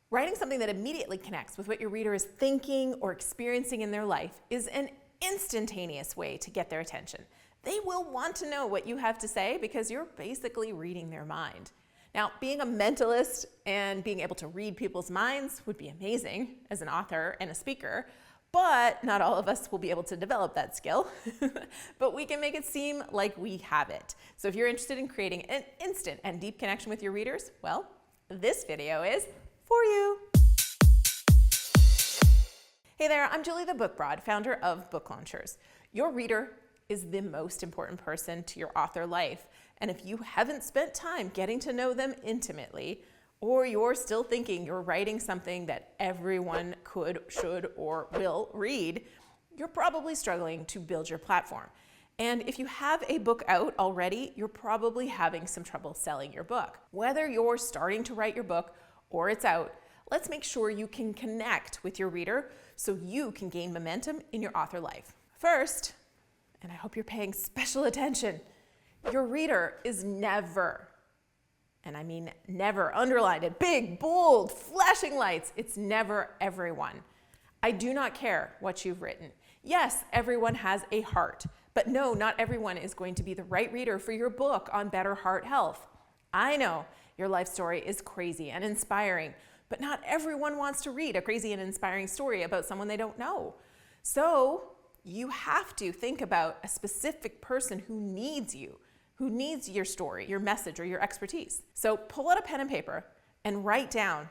Writing something that immediately connects with what your reader is thinking or experiencing in their life is an instantaneous way to get their attention. They will want to know what you have to say because you're basically reading their mind. Now, being a mentalist and being able to read people's minds would be amazing as an author and a speaker, but not all of us will be able to develop that skill. But we can make it seem like we have it. So if you're interested in creating an instant and deep connection with your readers, well, this video is for you. Hey there, I'm Julie the Book Broad, founder of Book Launchers. Your reader is the most important person to your author life. And if you haven't spent time getting to know them intimately, or you're still thinking you're writing something that everyone could, should, or will read, you're probably struggling to build your platform. And if you have a book out already, you're probably having some trouble selling your book. Whether you're starting to write your book or it's out, let's make sure you can connect with your reader so you can gain momentum in your author life. First, and I hope you're paying special attention, your reader is never, and I mean never, underlined it, big, bold, flashing lights, it's never everyone. I do not care what you've written. Yes, everyone has a heart, but no, not everyone is going to be the right reader for your book on better heart health. I know your life story is crazy and inspiring, but not everyone wants to read a crazy and inspiring story about someone they don't know. So you have to think about a specific person who needs you, who needs your story, your message, or your expertise. So pull out a pen and paper and write down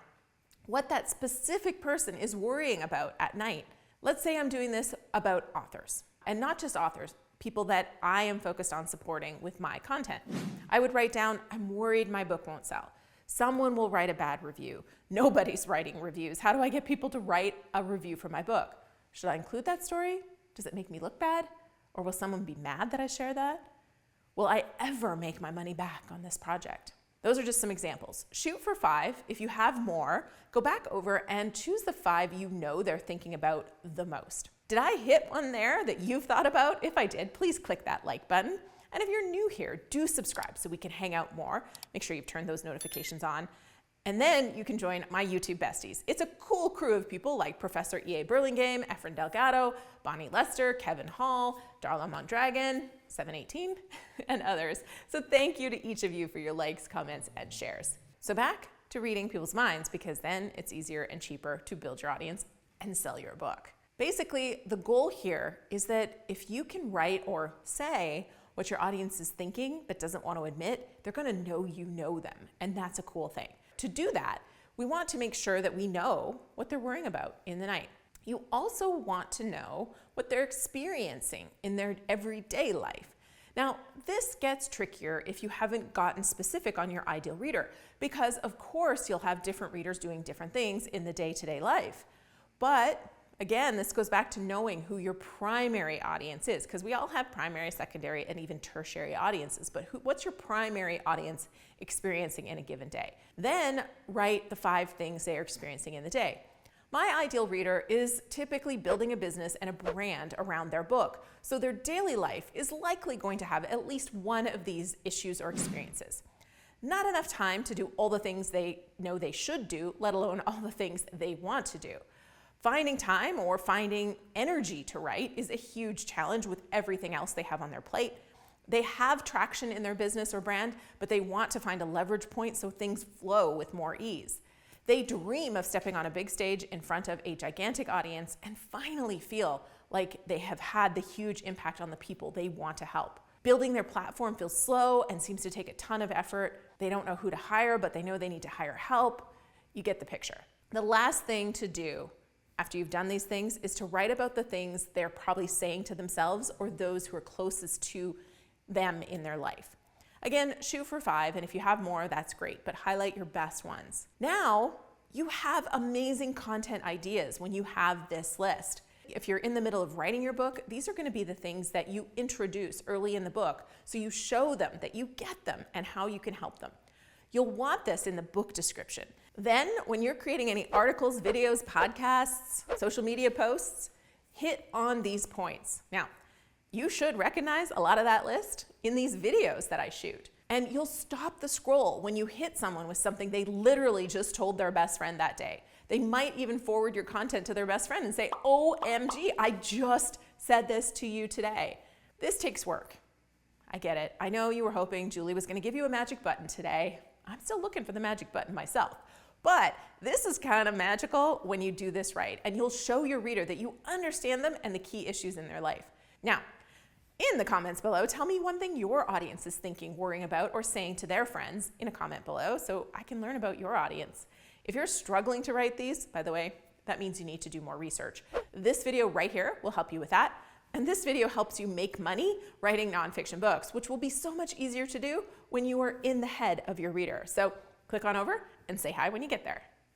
what that specific person is worrying about at night. Let's say I'm doing this about authors, and not just authors, people that I am focused on supporting with my content. I would write down, I'm worried my book won't sell. Someone will write a bad review. Nobody's writing reviews. How do I get people to write a review for my book? Should I include that story? Does it make me look bad? Or will someone be mad that I share that? Will I ever make my money back on this project? Those are just some examples. Shoot for 5. If you have more, go back over and choose the 5 you know they're thinking about the most. Did I hit one there that you've thought about? If I did, please click that like button. And if you're new here, do subscribe so we can hang out more. Make sure you've turned those notifications on. And then you can join my YouTube besties. It's a cool crew of people like Professor E.A. Burlingame, Efren Delgado, Bonnie Lester, Kevin Hall, Darla Mondragon, 718, and others. So thank you to each of you for your likes, comments, and shares. So back to reading people's minds, because then it's easier and cheaper to build your audience and sell your book. Basically, the goal here is that if you can write or say what your audience is thinking but doesn't want to admit, they're going to know you know them, and that's a cool thing. To do that, we want to make sure that we know what they're worrying about in the night. You also want to know what they're experiencing in their everyday life. Now, this gets trickier if you haven't gotten specific on your ideal reader, because of course you'll have different readers doing different things in the day-to-day life. But again, this goes back to knowing who your primary audience is, because we all have primary, secondary, and even tertiary audiences, but what's your primary audience experiencing in a given day? Then write the 5 things they are experiencing in the day. My ideal reader is typically building a business and a brand around their book, so their daily life is likely going to have at least one of these issues or experiences. Not enough time to do all the things they know they should do, let alone all the things they want to do. Finding time or finding energy to write is a huge challenge with everything else they have on their plate. They have traction in their business or brand, but they want to find a leverage point so things flow with more ease. They dream of stepping on a big stage in front of a gigantic audience and finally feel like they have had the huge impact on the people they want to help. Building their platform feels slow and seems to take a ton of effort. They don't know who to hire, but they know they need to hire help. You get the picture. The last thing to do after you've done these things is to write about the things they're probably saying to themselves or those who are closest to them in their life. Again, shoot for 5, and if you have more, that's great, but highlight your best ones. Now, you have amazing content ideas when you have this list. If you're in the middle of writing your book, these are going to be the things that you introduce early in the book, so you show them that you get them and how you can help them. You'll want this in the book description. Then, when you're creating any articles, videos, podcasts, social media posts, hit on these points. Now, you should recognize a lot of that list in these videos that I shoot. And you'll stop the scroll when you hit someone with something they literally just told their best friend that day. They might even forward your content to their best friend and say, OMG, I just said this to you today. This takes work. I get it. I know you were hoping Julie was going to give you a magic button today. I'm still looking for the magic button myself. But this is kind of magical when you do this right, and you'll show your reader that you understand them and the key issues in their life. Now, in the comments below, tell me one thing your audience is thinking, worrying about, or saying to their friends in a comment below so I can learn about your audience. If you're struggling to write these, by the way, that means you need to do more research. This video right here will help you with that. And this video helps you make money writing nonfiction books, which will be so much easier to do when you are in the head of your reader. So click on over and say hi when you get there.